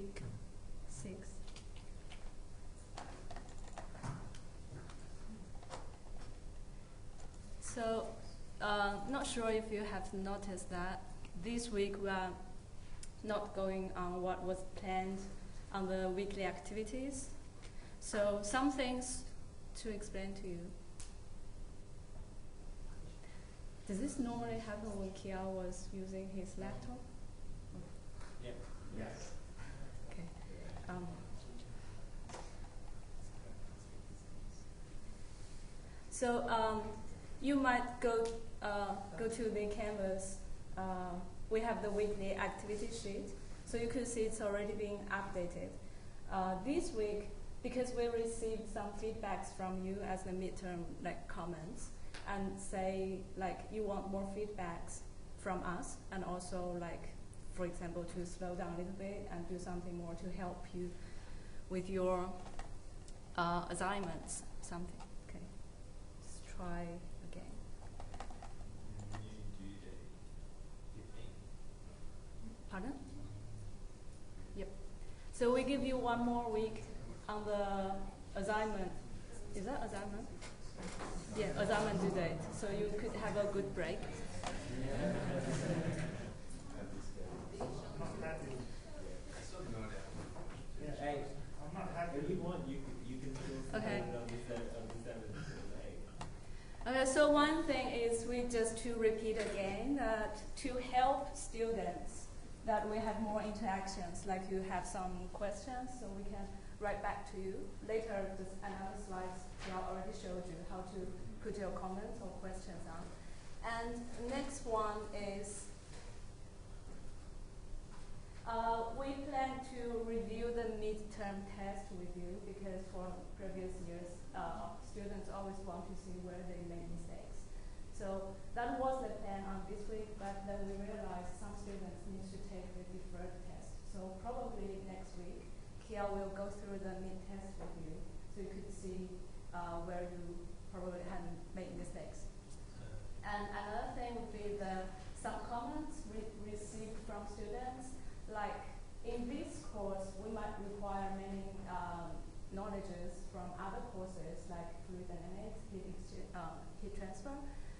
week 6. So, not sure if you have noticed that this week we are not going on what was planned on the weekly activities. So, some things to explain to you. Does this normally happen when Kia was using his laptop? Yeah. Yes. Okay. So you might go to the Canvas. We have the weekly activity sheet, so you could see it's already being updated. This week, because we received some feedbacks from you as the midterm comments, and say you want more feedbacks from us, and also for example, to slow down a little bit and do something more to help you with your assignments, something. Okay, let's try again. New due date 15. Pardon? Yep. So we give you 1 more week on the assignment. Is that assignment? Yeah, assignment due date. So you could have a good break. Hey, I'm not happy. If you want, you can still Okay. on the 7th. Okay, so one thing is we just to repeat again that to help students that we have more interactions, like you have some questions, so we can write back to you. Later, another slides I already showed you how to put your comments or questions on. And next one is we plan to review the midterm test with you because for previous years, students always want to see where they made mistakes. So that was the plan on this week, but then we realized some students need to take the deferred test. So probably next week, Kia will go through the mid-test with you, so you could see where you probably hadn't made mistakes. And another thing would be some comments received from students, like in this course, we might require many knowledges from other courses like fluid dynamics, heat transfer.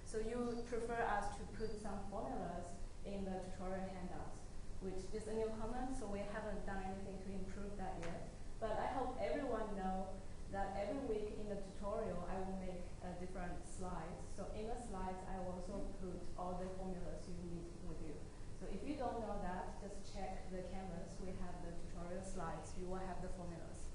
So you prefer us to put some formulas in the tutorial handouts, which is a new comment, so we haven't done anything to improve that yet. But I hope everyone know that every week in the tutorial, I will make different slides. So in the slides, I will also put all the formulas you need with you. So if you don't know that, just check the Canvas. We have the tutorial slides. You will have the formulas.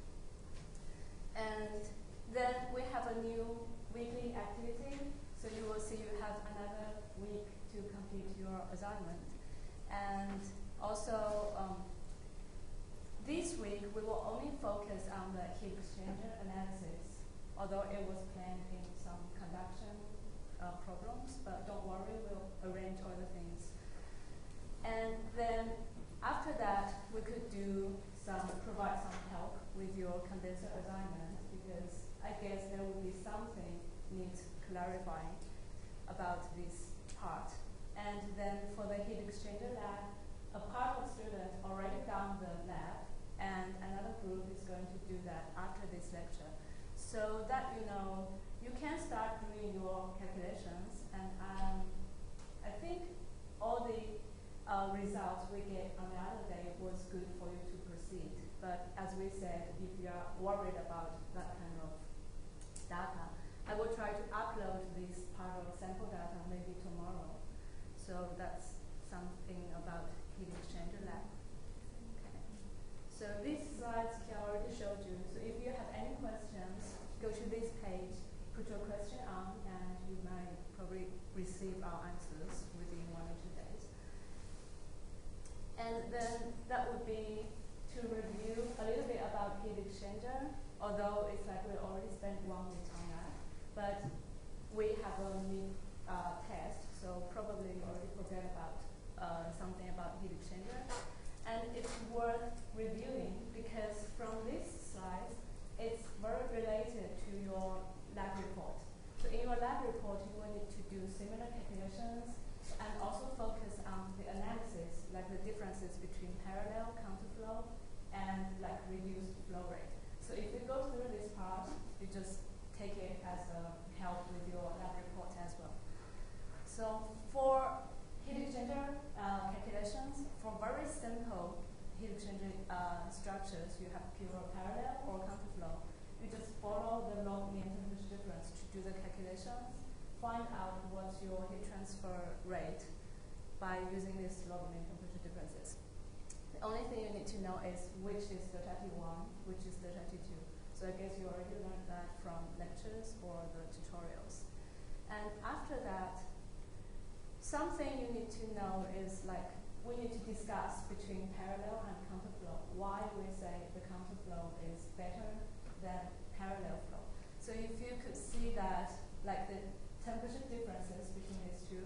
And then we have a new weekly activity. So you will see you have another week to complete your assignment. And also, this week we will only focus on the heat exchanger analysis, although it was planned in some conduction problems, but don't worry, we'll arrange all the things. And then after that, we could provide some help with your condenser assignment, because I guess there will be something needs clarifying about this part. And then for the heat exchanger lab, a part of students already done the lab, and another group is going to do that after this lecture. So that you can start doing your calculations, and I think all the results we get on the other day was good for you to proceed. But as we said, if you are worried about that kind of data, I will try to upload this part of sample data maybe tomorrow. So that's something about heat exchanger lab. Okay. So these slides I already showed you. So if you have any questions, go to this page, put your question on, and you might probably receive our answers within 1 or 2 days. And then that would be to review a little bit about heat exchanger, although it's like we already spent 1 week on that. But we have a mid-test, so probably you already forget about something about heat exchanger. And it's worth reviewing because from this slide, it's very related to your lab report. So in your lab report, you will need to do similar calculations and also focus on the analysis, like the differences between parallel, counterflow, and structures, you have pure parallel or counterflow. You just follow the log mean temperature difference to do the calculations, find out what's your heat transfer rate by using these log mean temperature differences. The only thing you need to know is which is delta T1, which is delta T2. So I guess you already learned that from lectures or the tutorials. And after that, something you need to know is like we need to discuss between parallel and counterflow why we say the counterflow is better than parallel flow. So if you could see that like the temperature differences between these two,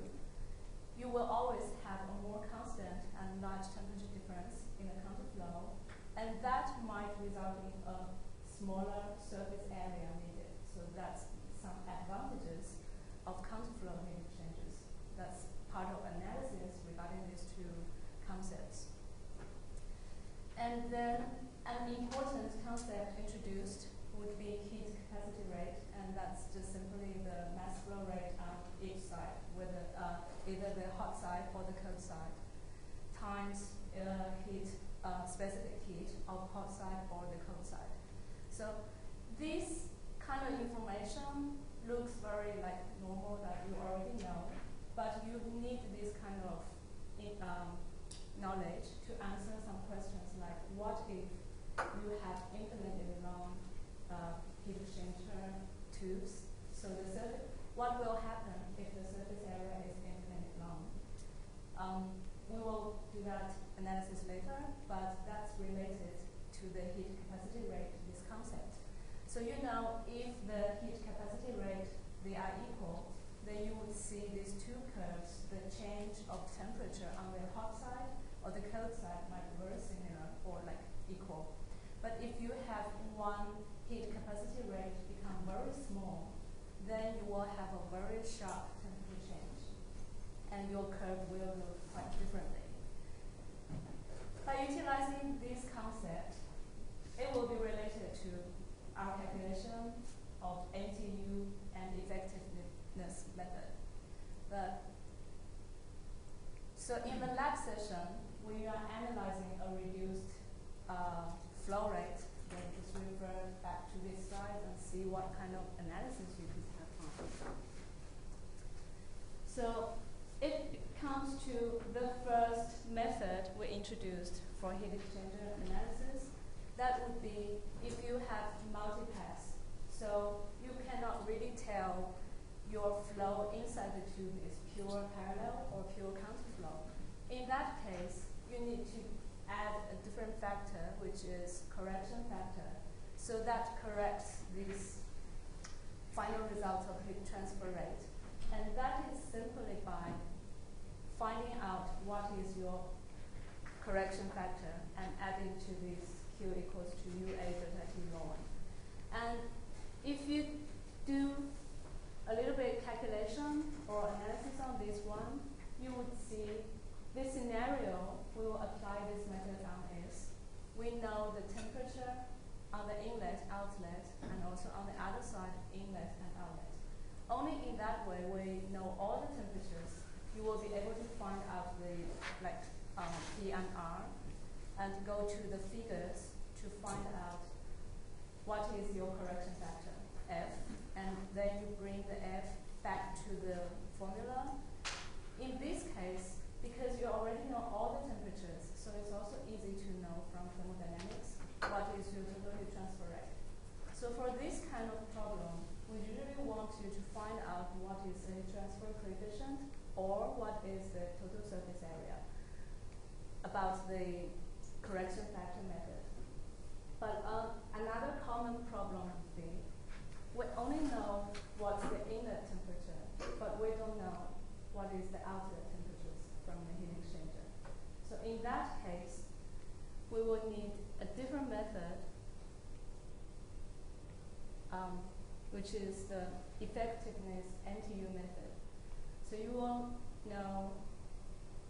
you will always have a more constant and large temperature difference in the counterflow, and that might result in a smaller surface area needed. So that's some advantages of counterflow heat exchangers. That's part of analysis regarding these two concepts. And then an important concept introduced would be heat capacity rate, and that's just simply the mass flow rate on each side, whether either the hot side or the cold side, times specific heat of hot side or the cold side. So this kind of information looks very like normal that you already know, but you need this kind of knowledge to answer some questions like what if you have infinitely long heat exchanger tubes? So the surface, what will happen if the surface area is infinitely long? We will do that analysis later, but that's related to the heat capacity rate, this concept. So you know if the heat capacity rate, they are equal, then you would see these two curves, the change of temperature on the hot side or the cold side might be very similar or like equal. But if you have one heat capacity rate become very small, then you will have a very sharp temperature change, and your curve will look quite differently. By utilizing this concept, it will be related to our calculation of NTU and effectiveness method. So in the lab session, we are analyzing a reduced flow rate. Then just refer back to this slide and see what kind of analysis you could have on. So it comes to the first method we introduced for heat exchanger analysis. That would be if you have multipass. So you cannot really tell your flow inside the tube is pure parallel or pure counterflow. In that case, you need to add a different factor, which is correction factor. So that corrects these final results of heat transfer rate. And that is simply by finding out what is your correction factor and adding to this Q equals to UA delta T log 1. And if you do a little bit calculation or analysis on this one, you would see this scenario we will apply this method on is we know the temperature on the inlet, outlet, and also on the other side, inlet and outlet. Only in that way we know all the temperatures. You will be able to find out the P and R and go to the figures to find out what is your correction factor, F, and then you bring the F back to the formula. In this case, because you already know all the temperatures, so it's also easy to know from thermodynamics what is your total heat transfer rate. So for this kind of problem, we usually want you to find out what is the heat transfer coefficient or what is the total surface area about the correction factor method. But another common problem would be we only know what's the inlet temperature, but we don't know what is the outlet temperatures from the heat exchanger. So in that case, we will need a different method, which is the effectiveness NTU method. So you will know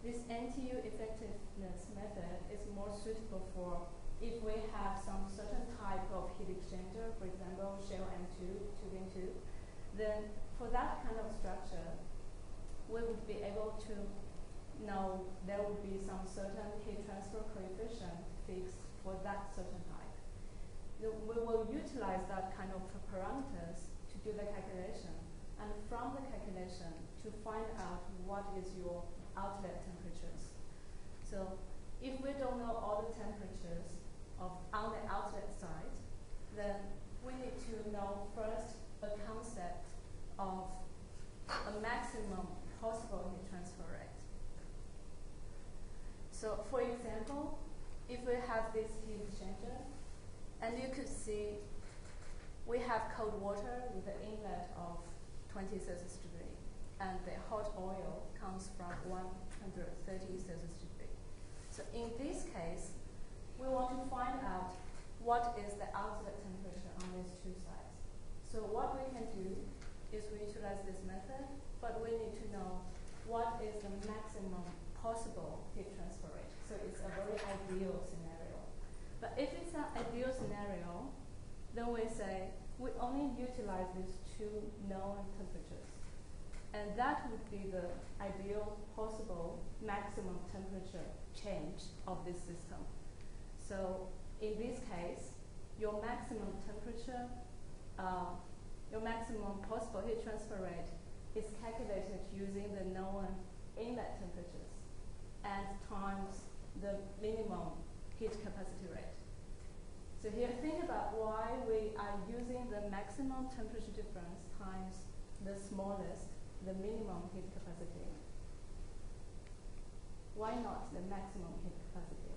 this NTU effectiveness method is more suitable for if we have some certain type of heat exchanger, for example, shell and tubing tube, then for that kind of structure, we would be able to know there would be some certain heat transfer coefficient fixed for that certain we will utilize that kind of parameters to do the calculation, and from the calculation to find out what is your outlet temperatures. So if we don't know all the temperatures on the outlet side, then we need to know first a concept of a maximum possible heat transfer rate. So for example, if we have this heat exchanger, and you could see we have cold water with an inlet of 20 Celsius degree, and the hot oil comes from 130 Celsius degree. So in this case, we want to find out what is the outlet temperature on these two sides. So what we can do is we utilize this method, but we need to know what is the maximum possible heat transfer rate. So it's a very ideal scenario. But if it's an ideal scenario, then we say we only utilize these two known temperatures. And that would be the ideal possible maximum temperature change of this system. So in this case, your maximum temperature, your maximum possible heat transfer rate is calculated using the known inlet temperatures and times the minimum heat capacity rate. So here, think about why we are using the maximum temperature difference times the smallest, the minimum heat capacity. Why not the maximum heat capacity?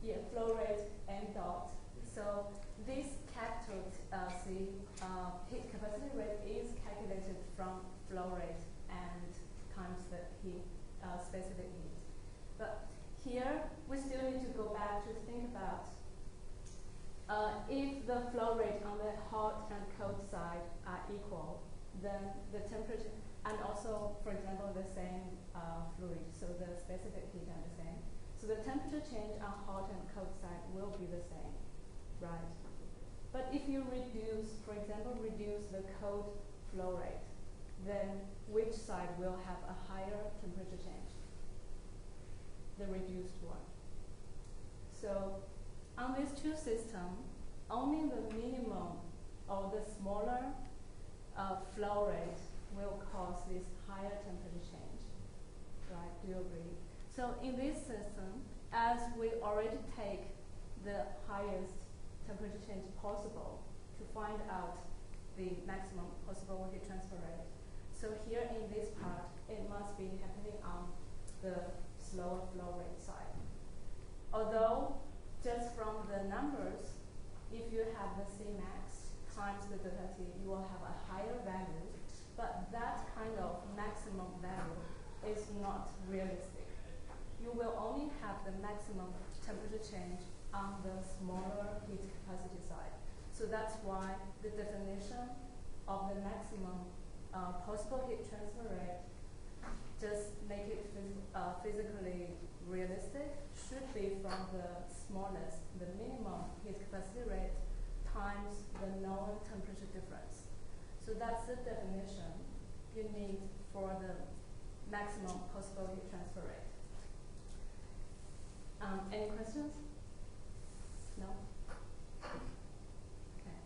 Yeah, flow rate m dot. So this capital C heat capacity rate is calculated from flow rate and times the heat, specific heat. But here, we still need to go back to think about if the flow rate on the hot and cold side are equal, then the temperature, and also, for example, the same fluid, so the specific heat are the same. So the temperature change on hot and cold side will be the same, right? But if you reduce, for example, reduce the cold flow rate, then which side will have a higher temperature change? The reduced one. So on these two systems, only the minimum or the smaller flow rate will cause this higher temperature change, right? Do you agree? So in this system, as we already take the highest temperature change possible to find out the maximum possible heat transfer rate, so here in this part, it must be happening on the slower flow rate side. Although, just from the numbers, if you have the Cmax times the delta T, you will have a higher value, but that kind of maximum value is not realistic. You will only have the maximum temperature change on the smaller heat capacity side. So that's why the definition of the maximum possible heat transfer rate, just make it physically realistic, should be from the smallest, the minimum heat capacity rate times the known temperature difference. So that's the definition you need for the maximum possible heat transfer rate. Any questions? No? Okay.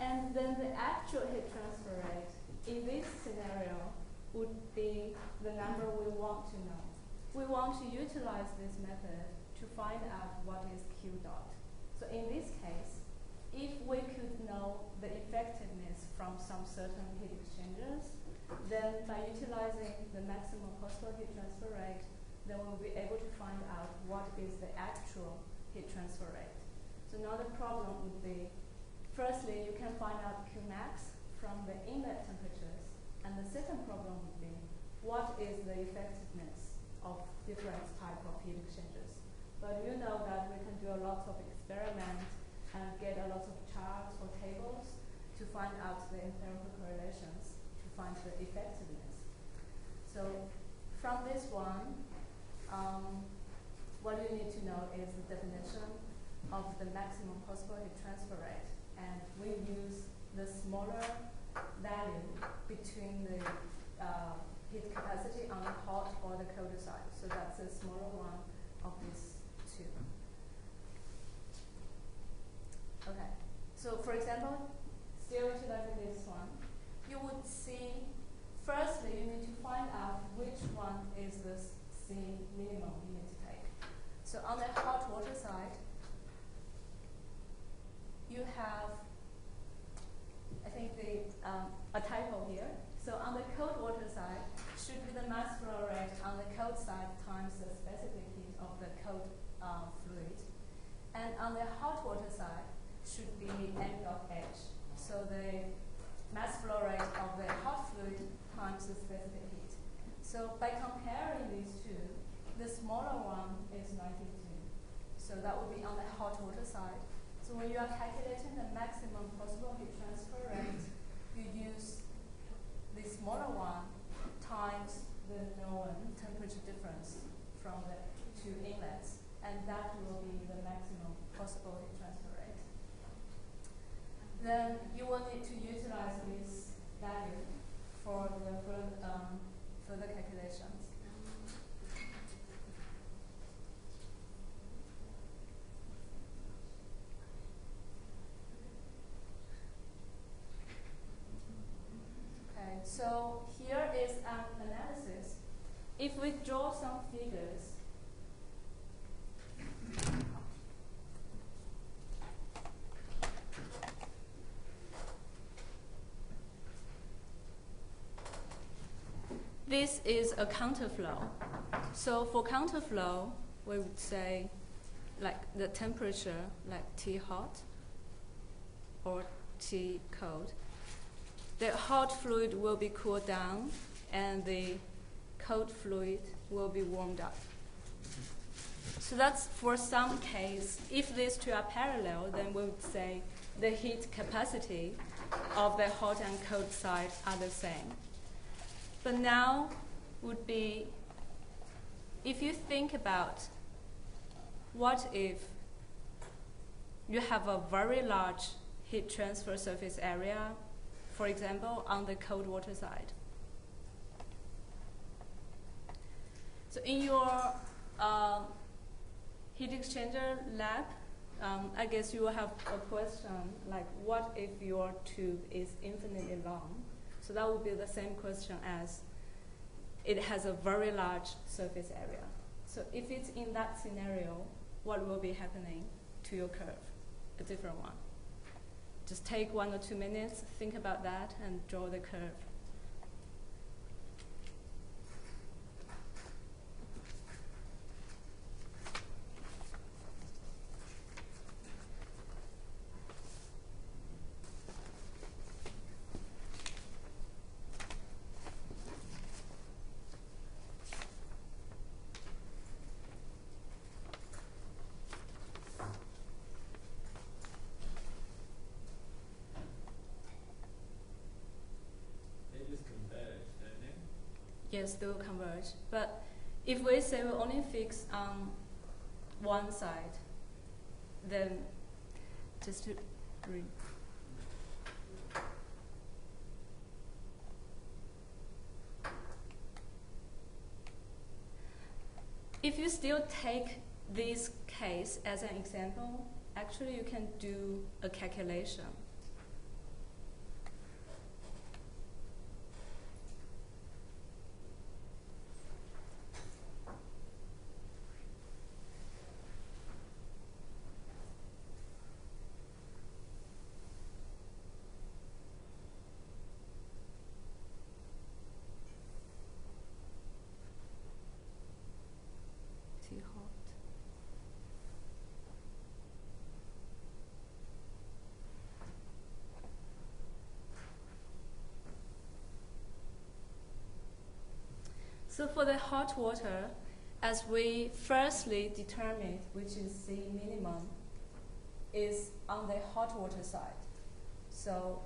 And then the actual heat transfer rate in this scenario would be the number we want to know. We want to utilize this method to find out what is Q dot. So in this case, if we could know the effectiveness from some certain heat exchangers, then by utilizing the maximum possible heat transfer rate, then we'll be able to find out what is the actual heat transfer rate. So now the problem would be, firstly, you can find out Qmax from the inlet temperatures, and the second problem would be, what is the effectiveness of different type of heat exchangers? But you know that we can do a lot of experiments and get a lot of charts or tables to find out the empirical correlations to find the effectiveness. So from this one, what you need to know is the definition of the maximum possible heat transfer rate. And we use the smaller value between the heat capacity on the smaller one of these two. Okay, so for example, still utilizing this one, you would see, firstly, you need to find out which one is the C minimum you need to take. So on the hot water side, you have, I think, a typo here. So on the cold water side, should be the mass flow rate on the cold side times the specific heat of the cold fluid. And on the hot water side, should be m dot h. So the mass flow rate of the hot fluid times the specific heat. So by comparing these two, the smaller one is 92. So that would be on the hot water side. So when you are calculating the maximum possible heat transfer rate, you use the smaller one times the known temperature difference from the two inlets, and that will be the maximum possible heat transfer rate. Then you will need to utilize this value for the further calculations. Okay, so here is an analysis. If we draw some figures, this is a counterflow. So for counterflow, we would say like the temperature, like T hot or T cold. The hot fluid will be cooled down and the cold fluid will be warmed up. So that's for some case. If these two are parallel, then we would say the heat capacity of the hot and cold side are the same. But now would be, if you think about what if you have a very large heat transfer surface area, for example, on the cold water side. So in your heat exchanger lab, I guess you will have a question like, what if your tube is infinitely long? So that would be the same question as it has a very large surface area. So if it's in that scenario, what will be happening to your curve? A different one. Just take 1 or 2 minutes, think about that, and draw the curve. Yes, they will converge. But if we say we only fix on one side, then just to read. If you still take this case as an example, actually you can do a calculation. So for the hot water, as we firstly determined, which is C minimum, is on the hot water side. So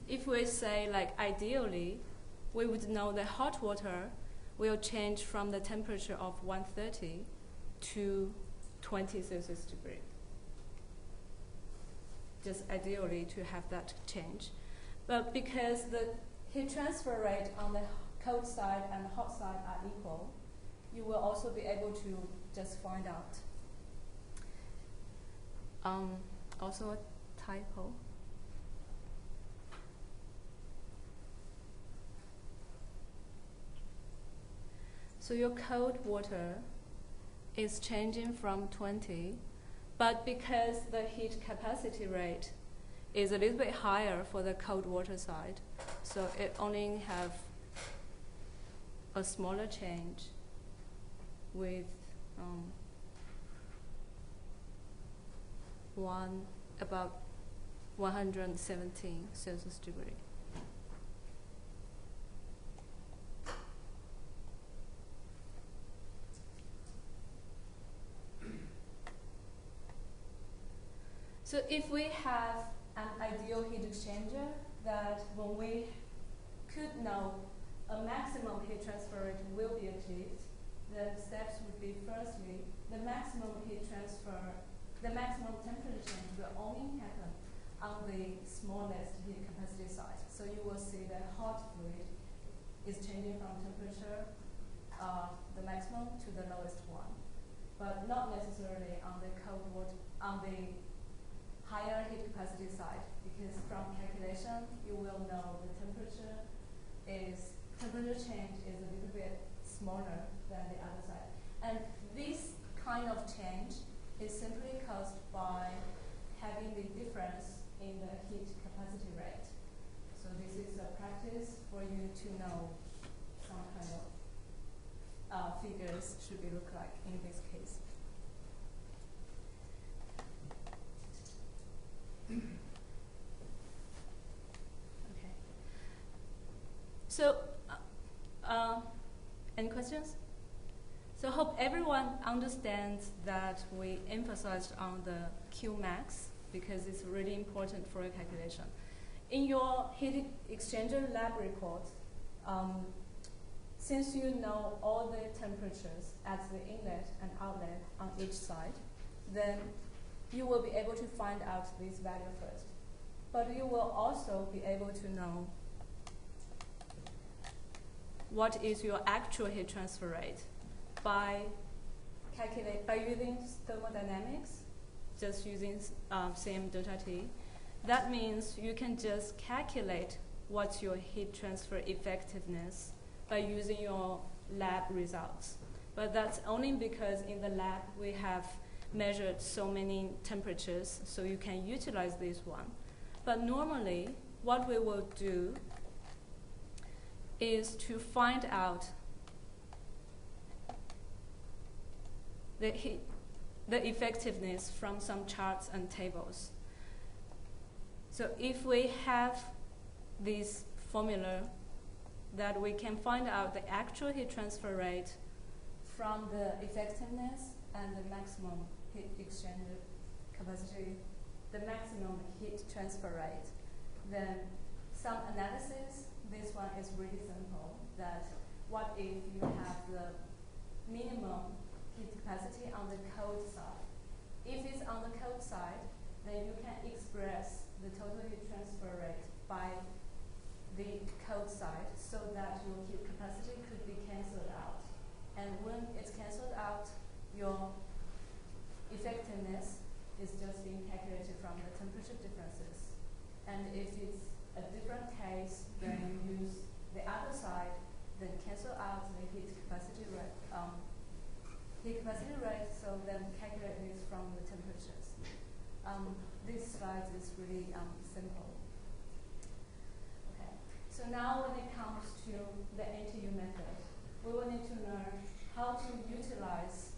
if we say, like, ideally, we would know the hot water will change from the temperature of 130 to 20 Celsius degree. Just ideally to have that change. But because the heat transfer rate on the cold side and hot side are equal, you will also be able to just find out. Also a typo. So your cold water is changing from 20, but because the heat capacity rate is a little bit higher for the cold water side, so it only have a smaller change with about 117 Celsius degree. So if we have an ideal heat exchanger that when we could know a maximum heat transfer rate will be achieved, the steps would be firstly, the maximum heat transfer, the maximum temperature change will only happen on the smallest heat capacity side. So you will see the hot fluid is changing from temperature, the maximum to the lowest one, but not necessarily on the cold water, on the higher heat capacity side, because from calculation you will know the temperature change is a little bit smaller than the other side. And this kind of change is simply caused by having the difference in the heat capacity rate. So this is a practice for you to know some kind of figures should be look like in this case. Okay. So, any questions? So hope everyone understands that we emphasized on the Qmax because it's really important for your calculation. In your heat exchanger lab report, since you know all the temperatures at the inlet and outlet on each side, then you will be able to find out this value first. But you will also be able to know what is your actual heat transfer rate by using thermodynamics, just using Cm delta T. That means you can just calculate what's your heat transfer effectiveness by using your lab results. But that's only because in the lab we have measured so many temperatures, so you can utilize this one. But normally, what we will do is to find out the effectiveness from some charts and tables. So if we have this formula that we can find out the actual heat transfer rate from the effectiveness and the maximum heat exchanger capacity, the maximum heat transfer rate, then some analysis, this one is really simple, that what if you have the minimum heat capacity on the cold side? If it's on the cold side, then you can express the total heat transfer rate by the cold side so that your heat capacity could be cancelled out. And when it's cancelled out, your effectiveness is just being calculated from the temperature differences. And if it's a different case, then you use the other side, then cancel out the heat capacity rate, so then calculate this from the temperatures. This slide is really simple. Okay. So now when it comes to the NTU method, we will need to learn how to utilize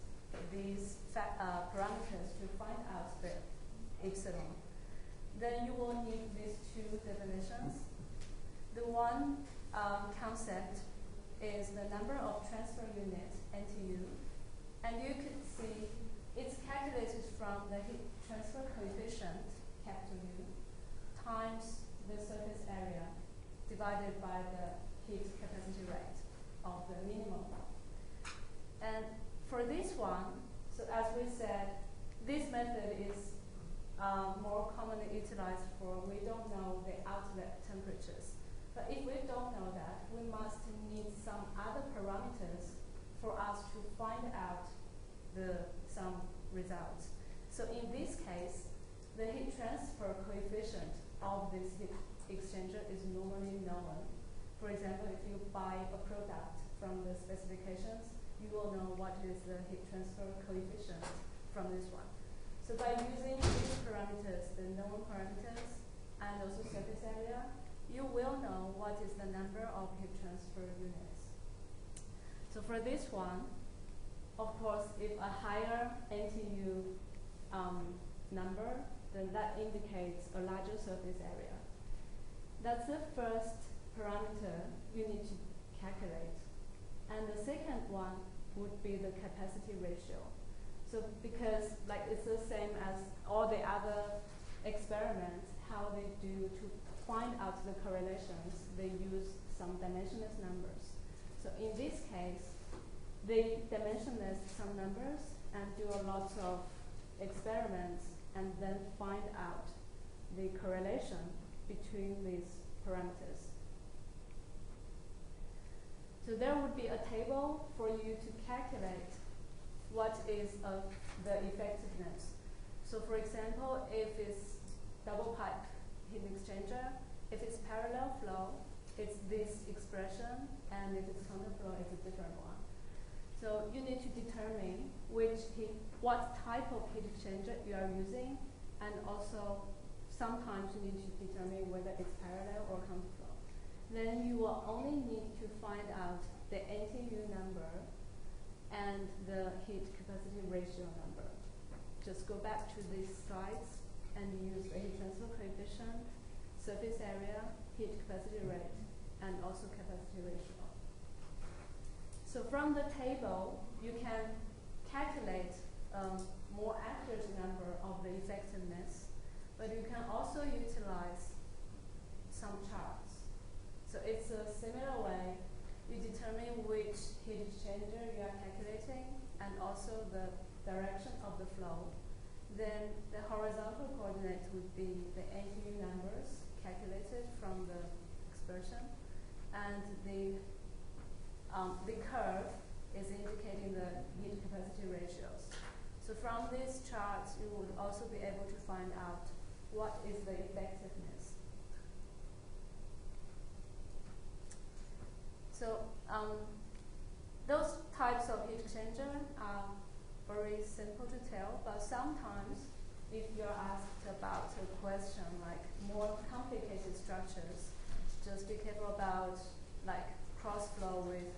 these parameters to find out the epsilon. Then you will need these two definitions. The one concept is the number of transfer units, NTU, and you could see it's calculated from the heat transfer coefficient, capital U, times the surface area divided by the heat capacity rate of the minimum one. And for this one, so as we said, this method is more commonly utilized for we don't know the outlet temperatures. But if we don't know that, we must need some other parameters for us to find out some results. So in this case, the heat transfer coefficient of this heat exchanger is normally known. For example, if you buy a product from the specifications, you will know what is the heat transfer coefficient from this one. So by using these parameters, the known parameters, and also surface area, you will know what is the number of heat transfer units. So for this one, of course, if a higher NTU number, then that indicates a larger surface area. That's the first parameter you need to calculate. And the second one would be the capacity ratio. So because like it's the same as all the other experiments, how they do to find out the correlations, they use some dimensionless numbers. So in this case, they dimensionless some numbers and do a lot of experiments and then find out the correlation between these parameters. So there would be a table for you to calculate what is the effectiveness. So for example, if it's double pipe heat exchanger, if it's parallel flow, it's this expression, and if it's counterflow, it's a different one. So you need to determine what type of heat exchanger you are using, and also sometimes you need to determine whether it's parallel or counterflow. Then you will only need to find out the NTU number and the heat capacity ratio number. Just go back to these slides and use the heat transfer coefficient, surface area, heat capacity rate, and also capacity ratio. So from the table, you can calculate a more accurate number of the effectiveness, but you can also utilize some charts. So it's a similar way. You determine which heat exchanger you are calculating and also the direction of the flow. Then the horizontal coordinate would be the NTU numbers calculated from the expression, and the curve is indicating the heat capacity ratios. So from these charts, you will also be able to find out what is the effectiveness. So those types of heat exchanger are very simple to tell, but sometimes if you're asked about a question like more complicated structures, just be careful about like cross flow with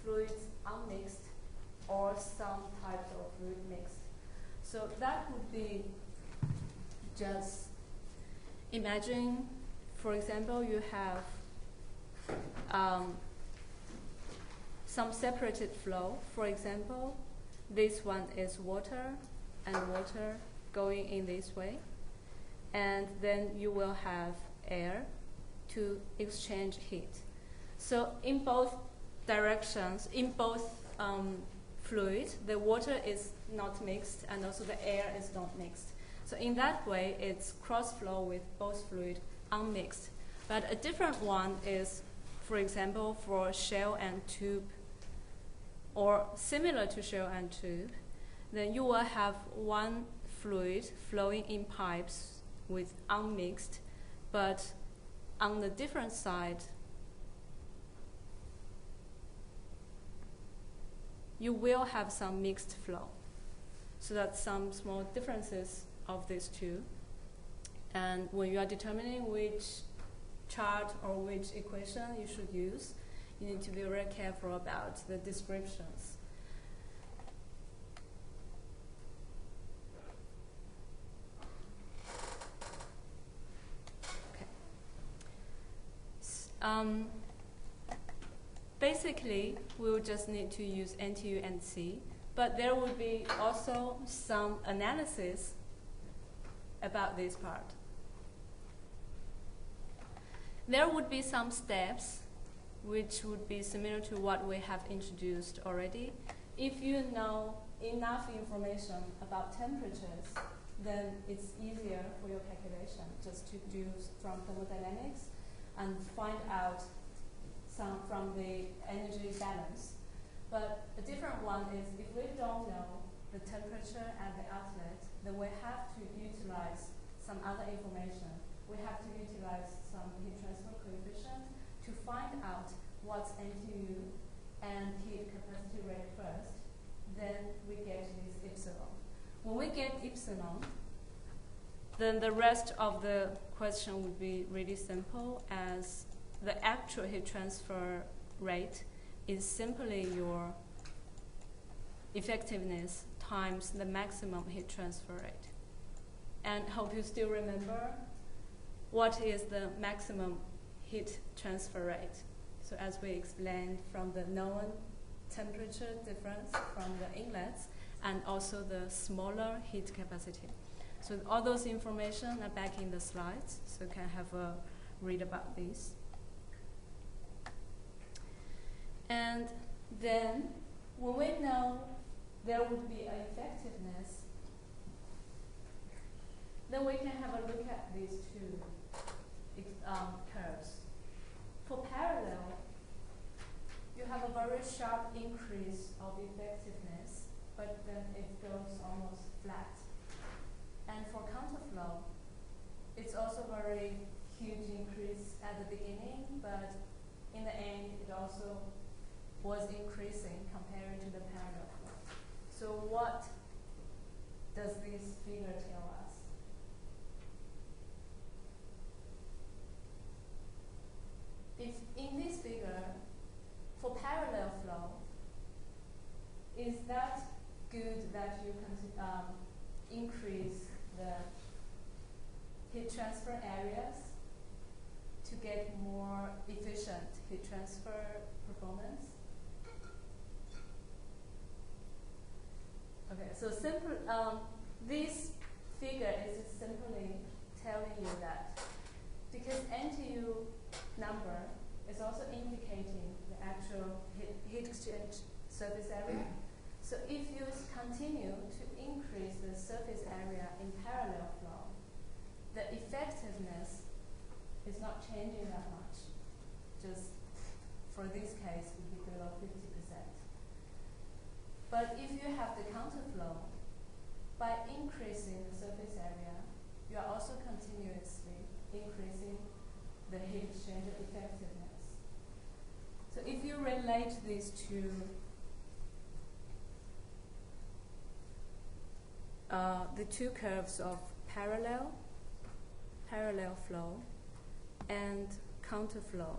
fluids unmixed or some types of fluid mixed. So that would be just imagine, for example, you have some separated flow. For example, this one is water and water going in this way. And then you will have air to exchange heat. So in both directions, in both fluids, the water is not mixed and also the air is not mixed. So in that way, it's cross flow with both fluid unmixed. But a different one is, for example, for shell and tube, or similar to shell and tube, then you will have one fluid flowing in pipes with unmixed, but on the different side, you will have some mixed flow. So that's some small differences of these two. And when you are determining which chart or which equation you should use, you need to be very careful about the descriptions. Okay. Basically, we will just need to use NTU and C, but there will be also some analysis about this part. There would be some steps which would be similar to what we have introduced already. If you know enough information about temperatures, then it's easier for your calculation just to do from thermodynamics and find out some from the energy balance. But a different one is if we don't know the temperature at the outlet, then we have to utilize some other information. We have to utilize some heat transfer coefficient to find out what's NTU and heat capacity rate first. Then we get this epsilon. When we get epsilon, then the rest of the question would be really simple, as the actual heat transfer rate is simply your effectiveness times the maximum heat transfer rate. And hope you still remember what is the maximum heat transfer rate. So as we explained, from the known temperature difference from the inlets and also the smaller heat capacity. So all those information are back in the slides, so you can have a read about this. And then when we know there would be an effectiveness, then we can have a look at these two curves. For parallel, you have a very sharp increase of effectiveness, but then it goes almost flat. And for counterflow, it's also very huge increase at the beginning, but in the end, it also was increasing compared to the parallel flow. So what does this figure tell us? If in this figure, for parallel flow, is that good that you can increase the heat transfer areas to get more efficient heat transfer performance? Okay, so this figure is just simply telling you that because NTU number is also indicating the actual heat exchange surface area. So if you continue to increase the surface area in parallel flow, the effectiveness is not changing that much. Just for this case, would be below 50%. But if you have the counterflow, by increasing the surface area, you are also continuously increasing the heat exchange effectiveness. So if you relate these two the two curves of parallel flow and counterflow,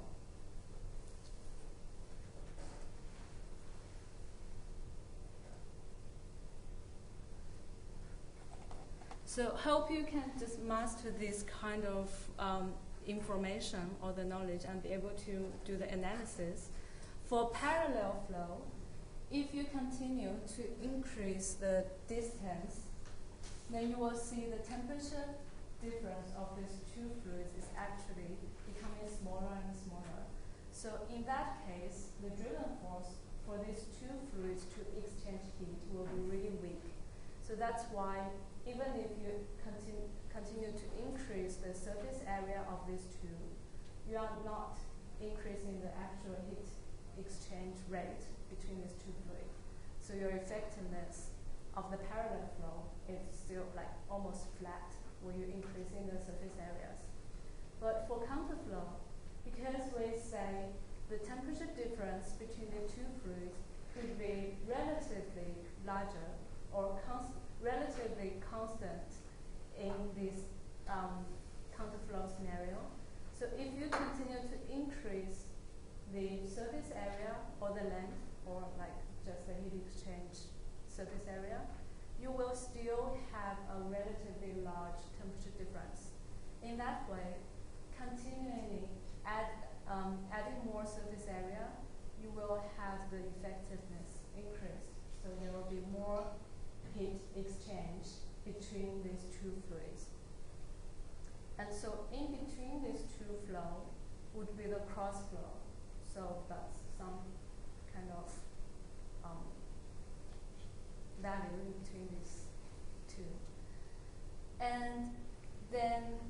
so hope you can just master this kind of information or the knowledge and be able to do the analysis. For parallel flow, if you continue to increase the distance, then you will see the temperature difference of these two fluids is actually becoming smaller and smaller. So in that case, the drilling force for these two fluids to exchange heat will be really weak. So that's why even if you continue to increase the surface area of these two, you are not increasing the actual heat exchange rate between these two fluids. So your effectiveness of the parallel flow is still like almost flat when you're increasing the surface areas. But for counterflow, because we say the temperature difference between the two fluids could be relatively larger or relatively constant in this counterflow scenario. So if you continue to increase the surface area or the length or like just the heat exchange surface area, you will still have a relatively large temperature difference. In that way, continually adding more surface area, you will have the effectiveness increased. So there will be more heat exchange between these two fluids. And so in between these two flow would be the cross flow. So that's some kind of value in between these two. And then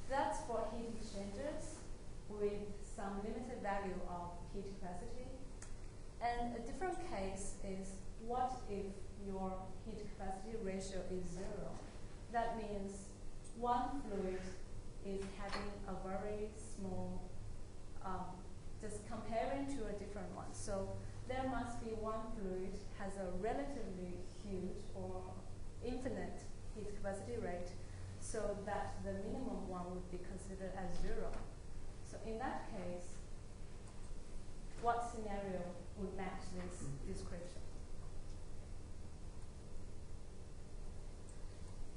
that's for heat exchangers with some limited value of heat capacity. And a different case is, what if your heat capacity ratio is 0? That means one fluid is having a very small, just comparing to a different one. So there must be one fluid has a relatively huge or infinite heat capacity rate, so that the minimum one would be considered as 0. So in that case, what scenario would match this description?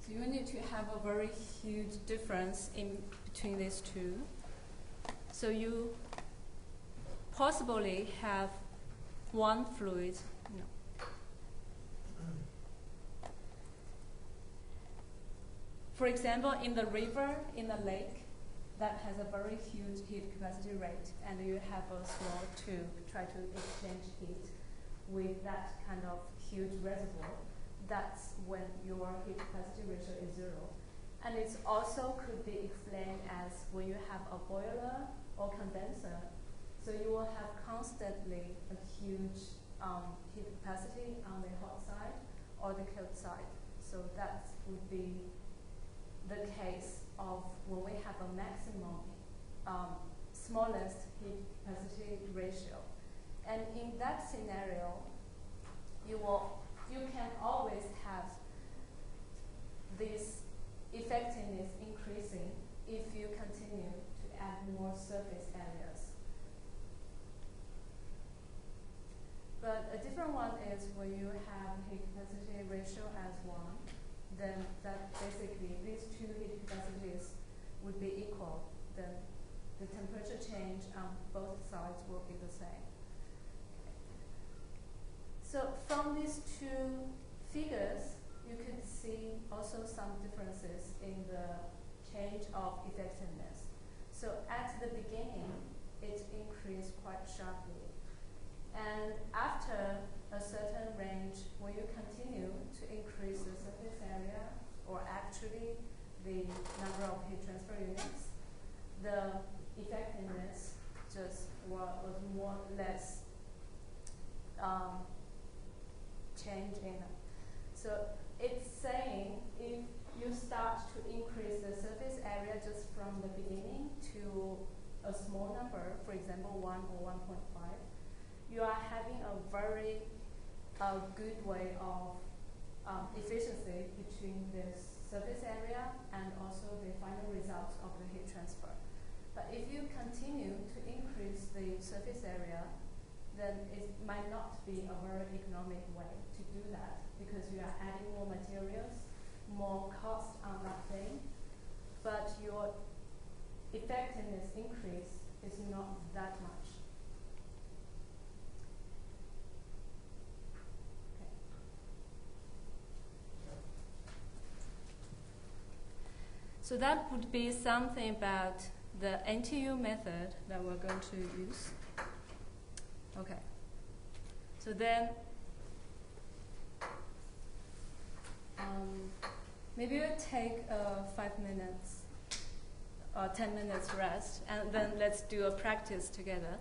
So you need to have a very huge difference in between these two. So you possibly have one fluid. No. For example, in the river, in the lake, that has a very huge heat capacity rate, and you have a small tube try to exchange heat with that kind of huge reservoir. That's when your heat capacity ratio is 0. And it also could be explained as when you have a boiler or condenser, so you will have constantly a huge heat capacity on the hot side or the cold side. So that would be the case of when we have a maximum smallest heat capacity ratio. And in that scenario, you can always have this effectiveness increasing if you continue to add more surface areas. But a different one is when you have heat capacity ratio as 1, then that basically these two heat capacities would be equal. Then the temperature change on both sides will be the same. So from these two figures, you could see also some differences in the change of effectiveness. So at the beginning, it increased quite sharply. And after a certain range, when you continue to increase the surface area, or actually the number of heat transfer units, the effectiveness just was more or less change in it. So it's saying if you start to increase the surface area just from the beginning to a small number, for example 1 or 1.5, you are having a very good way of efficiency between the surface area and also the final results of the heat transfer. But if you continue to increase the surface area, then it might not be a very economic way to do that, because you are adding more materials, more cost on that thing, but your effectiveness increase is not that much. So that would be something about the NTU method that we're going to use. Okay. So then, maybe we'll take 5 minutes or 10 minutes rest, and then let's do a practice together.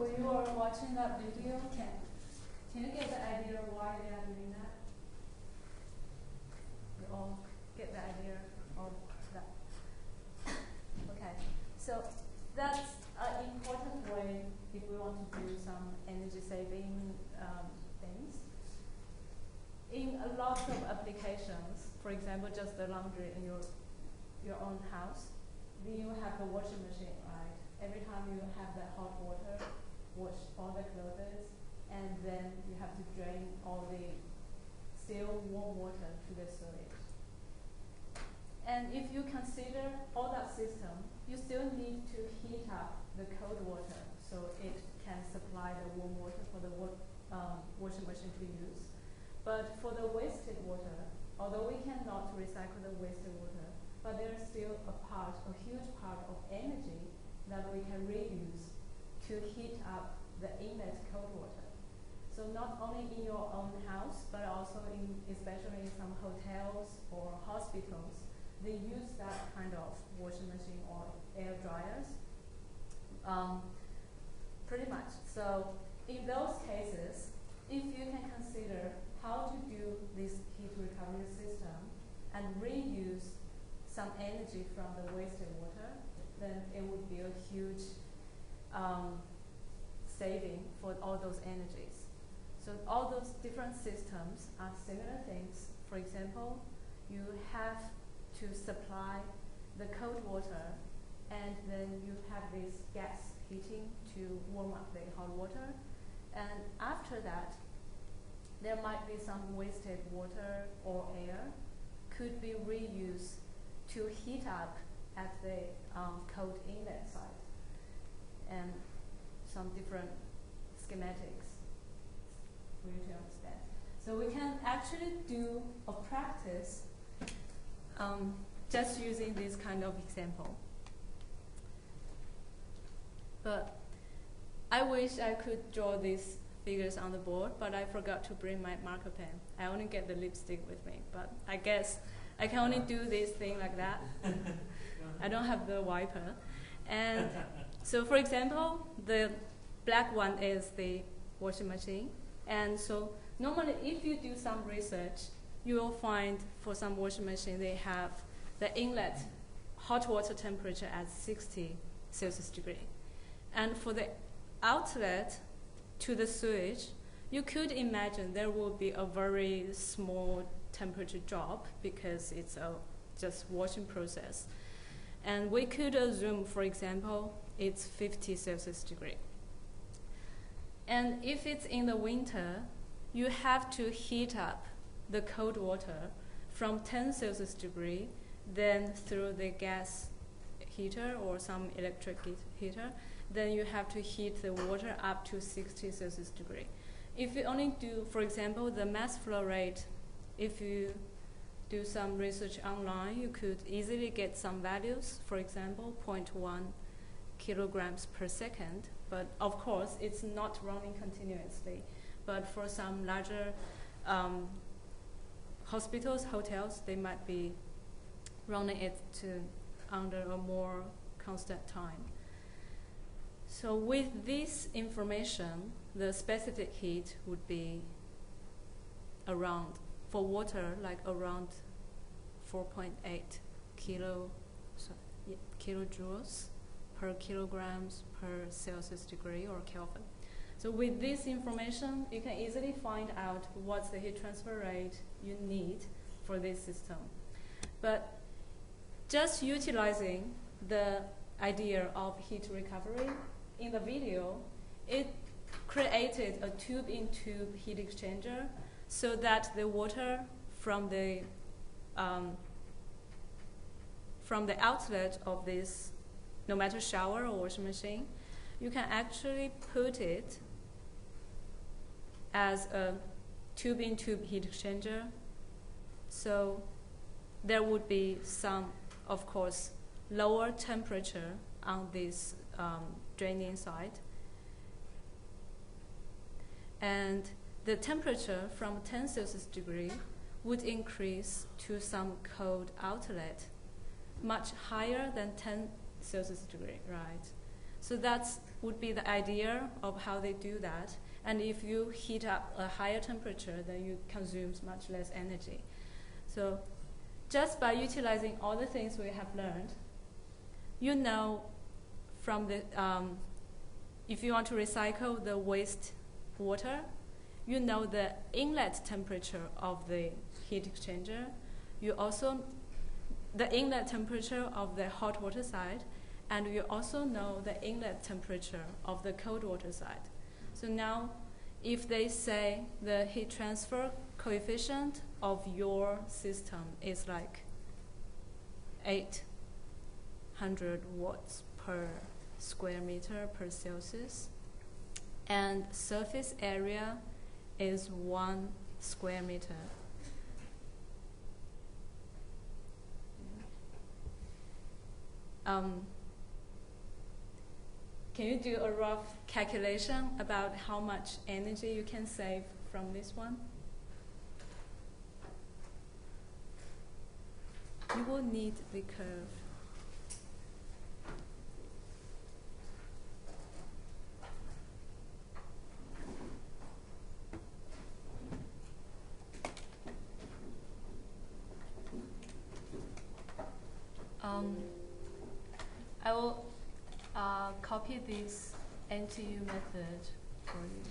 when you are watching that video, can you get the idea why they are doing that? You all get the idea of that? Okay, so that's an important way if we want to do some energy saving things. In a lot of applications, for example, just the laundry in your own house, then you have the washing machine, right? Every time you have that hot water, wash all the clothes, and then you have to drain all the still warm water to the sewage. And if you consider all that system, you still need to heat up the cold water so it can supply the warm water for the washing machine to use. But for the wasted water, although we cannot recycle the wasted water, but there's still a huge part of energy that we can reuse to heat up the inlet cold water. So not only in your own house, but also especially in some hotels or hospitals, they use that kind of washing machine or air dryers pretty much. So in those cases, if you can consider how to do this heat recovery system and reuse some energy from the wasted water, then it would be a huge saving for all those energies. So all those different systems are similar things. For example, you have to supply the cold water, and then you have this gas heating to warm up the hot water. And after that, there might be some wasted water or air could be reused to heat up at the cold inlet side, and some different schematics for you to understand. So we can actually do a practice just using this kind of example. But I wish I could draw these figures on the board, but I forgot to bring my marker pen. I only get the lipstick with me, but I guess I can only do this thing like that. I don't have the wiper. And so for example, the black one is the washing machine. And so normally if you do some research, you will find for some washing machine they have the inlet hot water temperature at 60 Celsius degree. And for the outlet to the sewage, you could imagine there will be a very small temperature drop because it's a just washing process. And we could assume, for example, it's 50 Celsius degree. And if it's in the winter, you have to heat up the cold water from 10 Celsius degree, then through the gas heater or some electric heater, then you have to heat the water up to 60 Celsius degree. If you only do, for example, the mass flow rate, if you do some research online, you could easily get some values, for example, 0.1 kilograms per second. But of course, it's not running continuously. But for some larger hospitals, hotels, they might be running it to under a more constant time. So with this information, the specific heat would be around, for water, like around 4.8 kilojoules per kilograms per Celsius degree or Kelvin. So with this information, you can easily find out what's the heat transfer rate you need for this system. But just utilizing the idea of heat recovery, in the video, it created a tube-in-tube heat exchanger so that the water from the outlet of this, no matter shower or washing machine, you can actually put it as a tube-in-tube heat exchanger. So there would be some, of course, lower temperature on this draining side. And the temperature from 10 Celsius degree would increase to some cold outlet, much higher than 10 Celsius degree, right? So that's would be the idea of how they do that. And if you heat up a higher temperature, then you consume much less energy. So just by utilizing all the things we have learned, you know from the, if you want to recycle the waste water, you know the inlet temperature of the heat exchanger. You also, the inlet temperature of the hot water side, and you also know the inlet temperature of the cold water side. So now, if they say the heat transfer coefficient of your system is like 800 watts per square meter per Celsius, and surface area is 1 square meter. Can you do a rough calculation about how much energy you can save from this one? You will need the curve. I will copy this NTU method for you.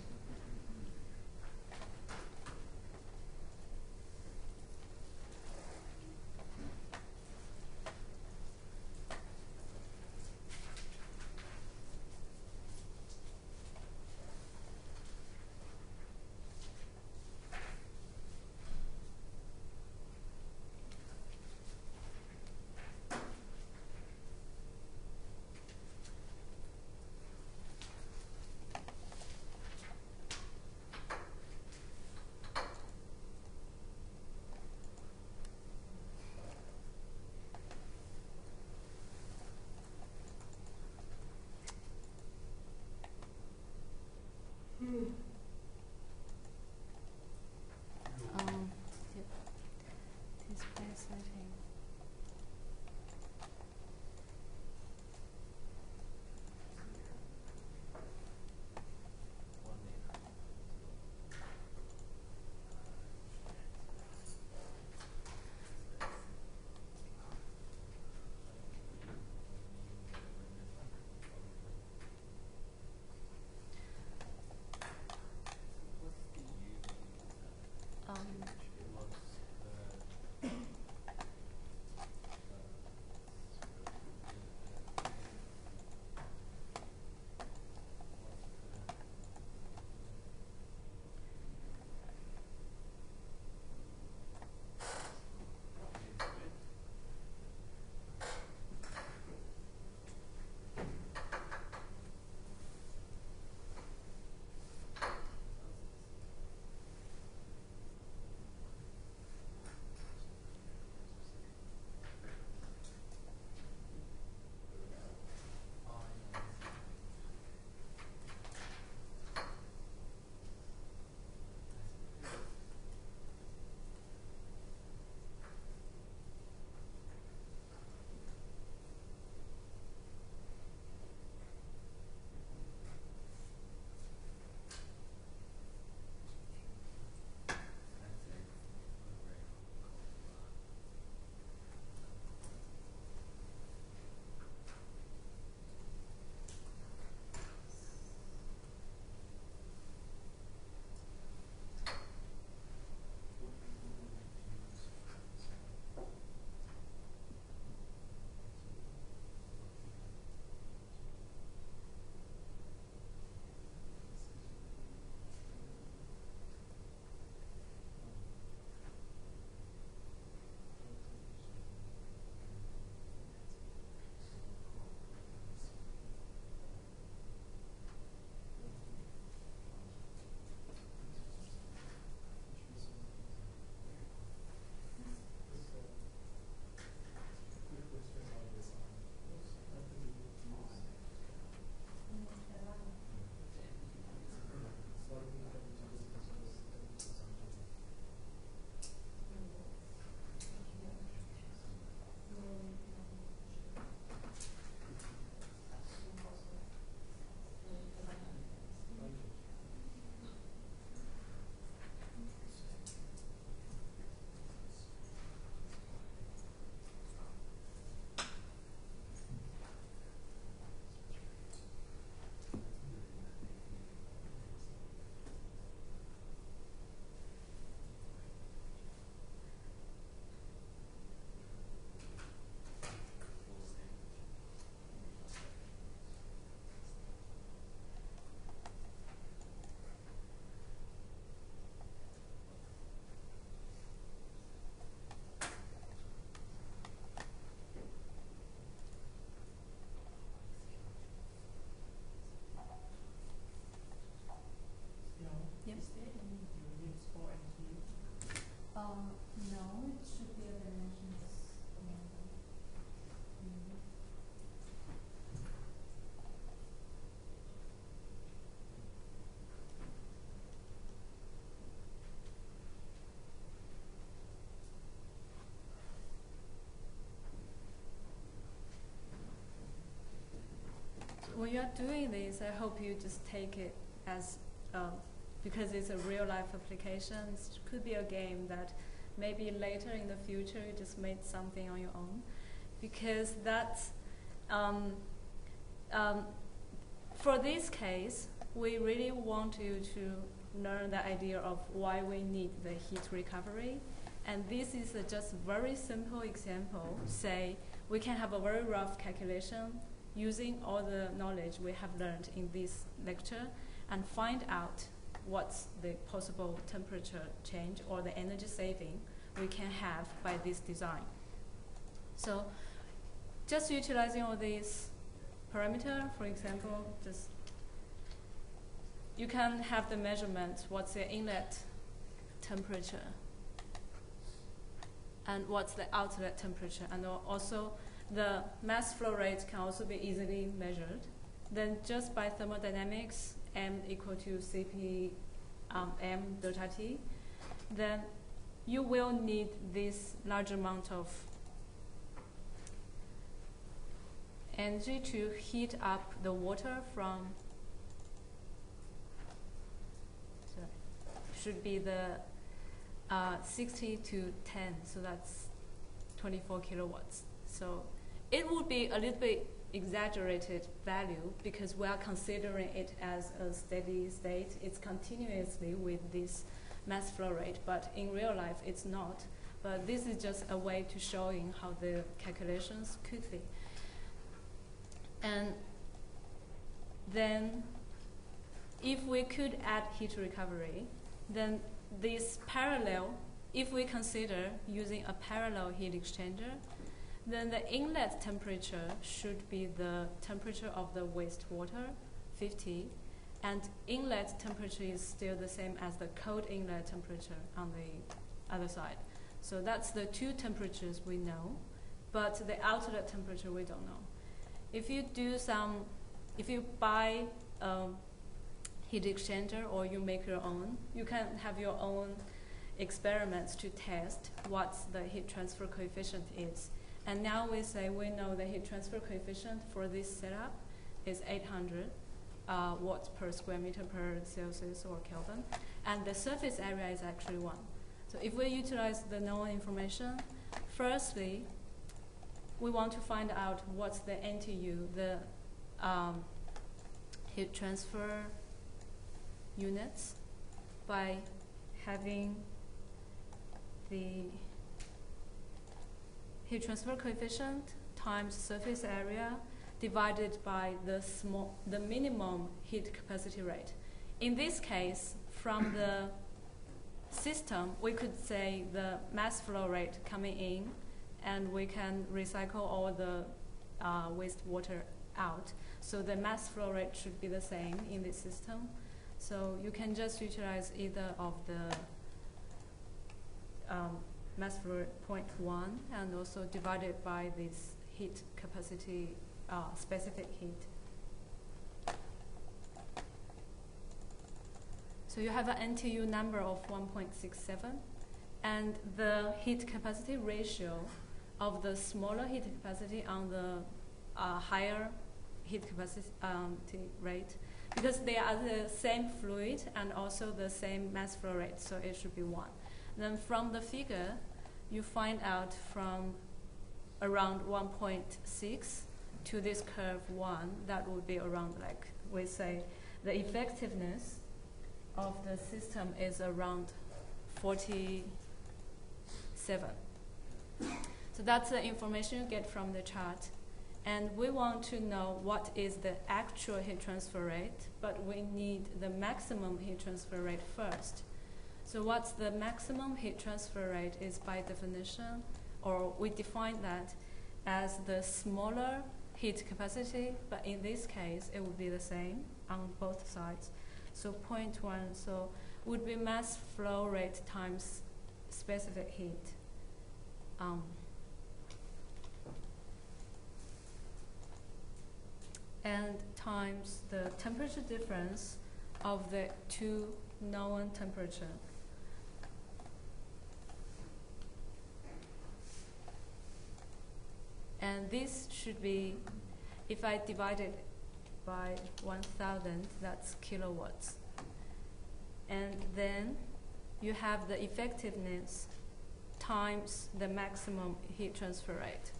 are doing this, I hope you just take it as, because it's a real life application. It could be a game that maybe later in the future you just made something on your own. Because that's, for this case, we really want you to learn the idea of why we need the heat recovery. And this is just very simple example. Say, we can have a very rough calculation using all the knowledge we have learned in this lecture and find out what's the possible temperature change or the energy saving we can have by this design. So just utilizing all these parameters, for example, just you can have the measurement, what's the inlet temperature and what's the outlet temperature, and also the mass flow rate can also be easily measured. Then just by thermodynamics, M equal to Cp m delta T, then you will need this large amount of energy to heat up the water from, should be the 60 to 10, so that's 24 kilowatts. So it would be a little bit exaggerated value because we are considering it as a steady state. It's continuously with this mass flow rate, but in real life it's not. But this is just a way to showing how the calculations could be. And then if we could add heat recovery, then this parallel, if we consider using a parallel heat exchanger, then the inlet temperature should be the temperature of the wastewater, 50, and inlet temperature is still the same as the cold inlet temperature on the other side. So that's the two temperatures we know, but the outlet temperature we don't know. If you buy heat exchanger or you make your own, you can have your own experiments to test what the heat transfer coefficient is. And now we say we know the heat transfer coefficient for this setup is 800 watts per square meter per Celsius or Kelvin, and the surface area is actually 1. So if we utilize the known information, firstly, we want to find out what's the NTU, the heat transfer units, by having the heat transfer coefficient times surface area divided by the minimum heat capacity rate. In this case, from the system, we could say the mass flow rate coming in, and we can recycle all the wastewater out. So the mass flow rate should be the same in this system. So you can just utilize either of the mass flow rate 0.1 and also divide it by this heat capacity, specific heat. So you have an NTU number of 1.67, and the heat capacity ratio of the smaller heat capacity on the higher heat capacity rate, because they are the same fluid and also the same mass flow rate, so it should be 1. Then from the figure, you find out from around 1.6 to this curve 1, that would be around, like we say, the effectiveness of the system is around 47. So that's the information you get from the chart. And we want to know what is the actual heat transfer rate, but we need the maximum heat transfer rate first. So what's the maximum heat transfer rate is by definition, or we define that as the smaller heat capacity, but in this case it would be the same on both sides. So 0.1, so would be mass flow rate times specific heat. And times the temperature difference of the two known temperature. And this should be, if I divide it by 1,000, that's kilowatts. And then you have the effectiveness times the maximum heat transfer rate.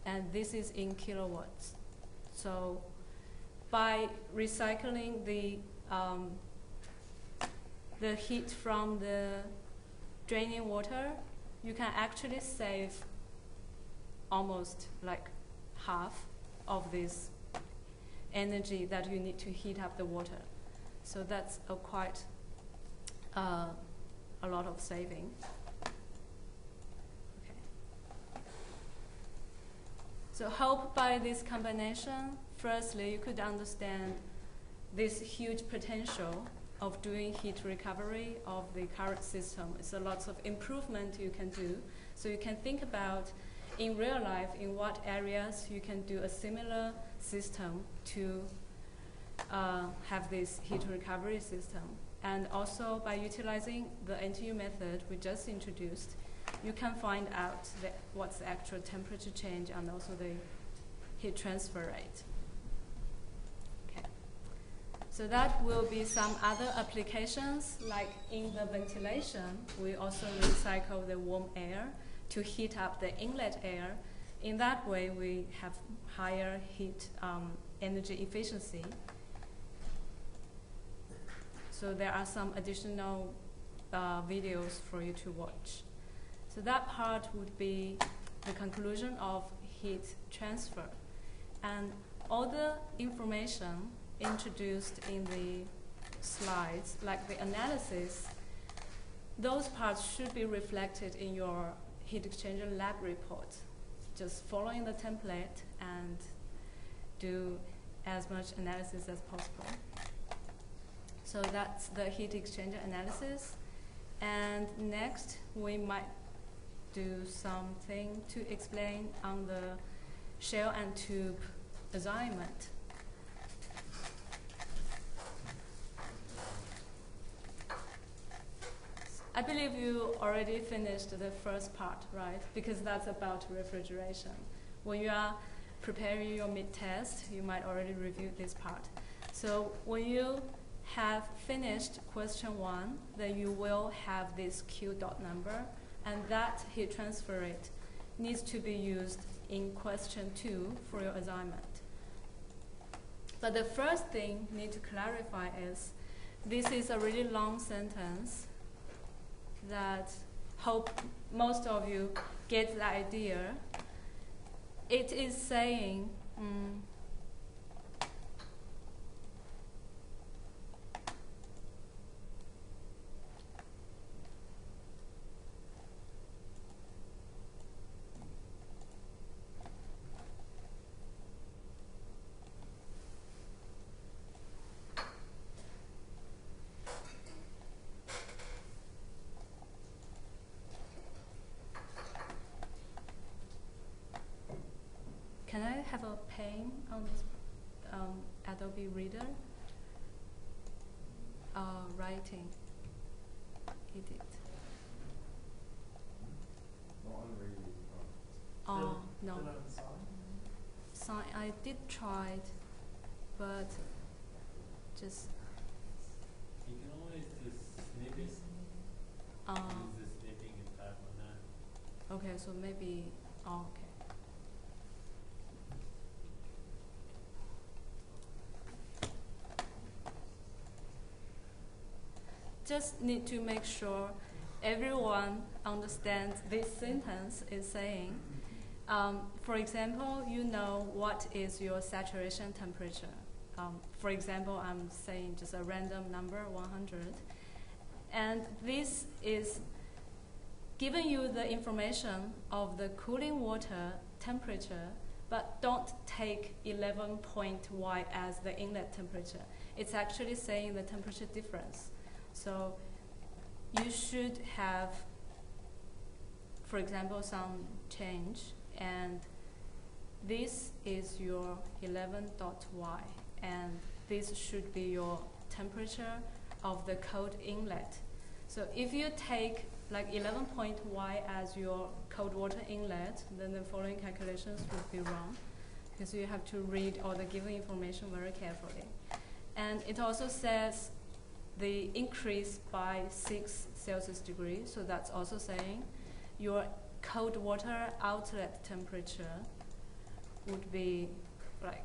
And this is in kilowatts. So by recycling the heat from the draining water, you can actually save almost like half of this energy that you need to heat up the water. So that's a quite a lot of saving. Okay. So hope by this combination, firstly, you could understand this huge potential of doing heat recovery of the current system. It's a lot of improvement you can do. So you can think about in real life, in what areas you can do a similar system to have this heat recovery system. And also by utilizing the NTU method we just introduced, you can find out what's the actual temperature change and also the heat transfer rate. Okay. So that will be some other applications, like in the ventilation, we also recycle the warm air to heat up the inlet air. In that way, we have higher heat energy efficiency. So there are some additional videos for you to watch. So that part would be the conclusion of heat transfer. And all the information introduced in the slides, like the analysis, those parts should be reflected in your heat exchanger lab report. Just following the template and do as much analysis as possible. So that's the heat exchanger analysis. And next, we might do something to explain on the shell and tube assignment. I believe you already finished the first part, right? Because that's about refrigeration. When you are preparing your mid-test, you might already review this part. So when you have finished question 1, then you will have this Q dot number, and that heat transfer rate needs to be used in question 2 for your assignment. But the first thing you need to clarify is, this is a really long sentence that hope most of you get the idea. It is saying, can I have a pen on this Adobe Reader? Writing, edit. Oh, no. Sign, I did try it, but just. You can always just snip it. Use the snipping and tap on that. Okay, so maybe, okay. Just need to make sure everyone understands this sentence is saying. For example, you know what is your saturation temperature. For example, I'm saying just a random number, 100. And this is giving you the information of the cooling water temperature, but don't take 11.y as the inlet temperature. It's actually saying the temperature difference. So you should have, for example, some change, and this is your 11.y, and this should be your temperature of the cold inlet. So if you take like 11.y as your cold water inlet, then the following calculations would be wrong. because you have to read all the given information very carefully. And it also says the increase by 6 Celsius degrees, so that's also saying your cold water outlet temperature would be like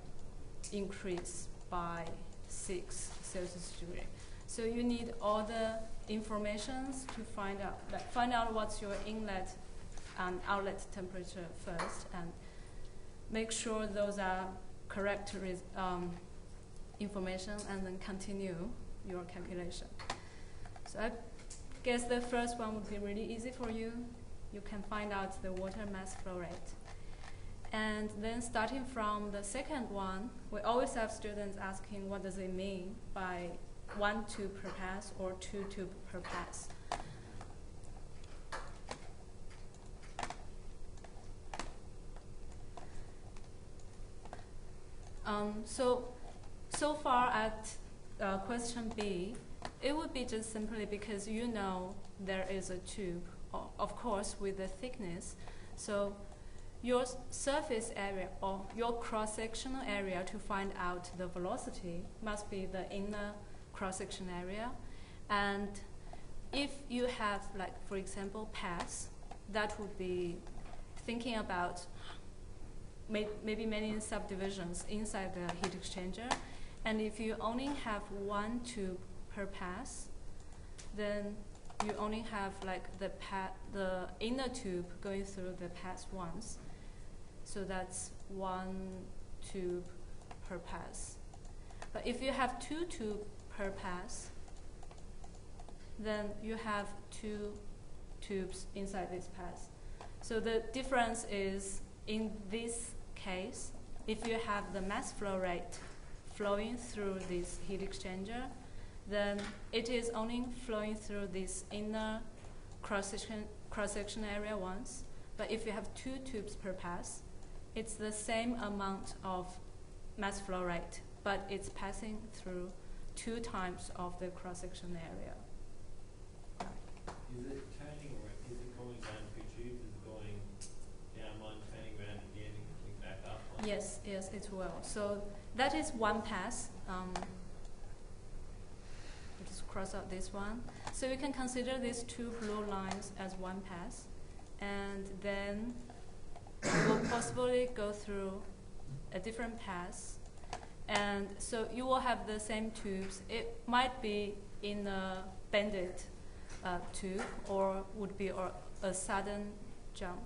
increase by 6 Celsius degree. So you need all the informations to find out what's your inlet and outlet temperature first, and make sure those are correct information, and then continue your calculation. So I guess the first one would be really easy for you. You can find out the water mass flow rate. And then starting from the second one, we always have students asking what does it mean by 1 tube per pass or 2 tube per pass. So far at question B, it would be just simply because you know there is a tube, of course, with the thickness. So your surface area or your cross-sectional area to find out the velocity must be the inner cross-section area. And if you have, like, for example, pass, that would be thinking about maybe many subdivisions inside the heat exchanger. And if you only have 1 tube per pass, then you only have like the inner tube going through the pass once. So that's 1 tube per pass. But if you have 2 tube per pass, then you have 2 tubes inside this pass. So the difference is, in this case, if you have the mass flow rate flowing through this heat exchanger, then it is only flowing through this inner cross-section area once. But if you have 2 tubes per pass, it's the same amount of mass flow rate, but it's passing through 2 times of the cross-section area. Is it turning, or is it going down 2 tubes? Is it going down one, turning around again and coming back up one? Yes, it will. So that is 1 pass. Just cross out this one. So you can consider these 2 blue lines as 1 pass, and then you will possibly go through a different pass, and so you will have the same tubes. It might be in a banded tube, or would be a sudden jump.